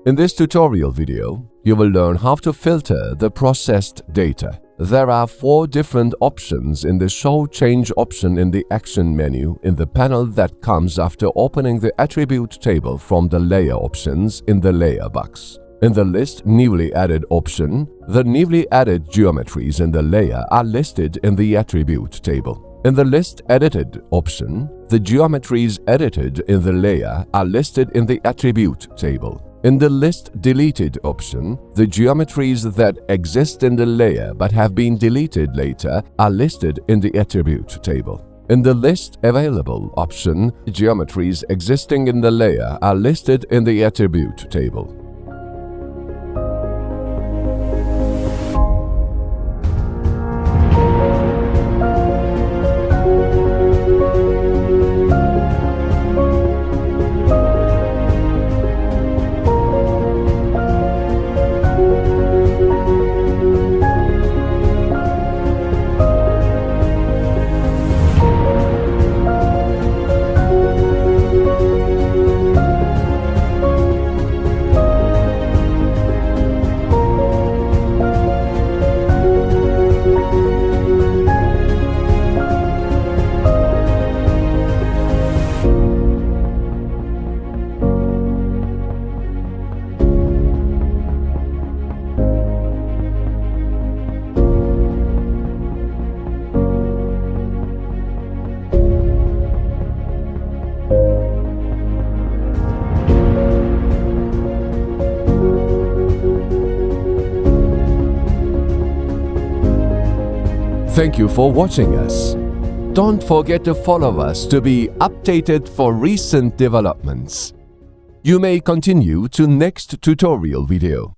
In this tutorial video, you will learn how to filter the processed data. There are 4 different options in the Show Change option in the Action menu in the panel that comes after opening the Attribute table from the Layer options in the Layer box. In the List Newly Added option, the newly added geometries in the layer are listed in the Attribute table. In the List Edited option, the geometries edited in the layer are listed in the Attribute table. In the List Deleted option, the geometries that exist in the layer but have been deleted later are listed in the Attribute table. In the List Available option, geometries existing in the layer are listed in the Attribute table. Thank you for watching us. Don't forget to follow us to be updated for recent developments. You may continue to next tutorial video.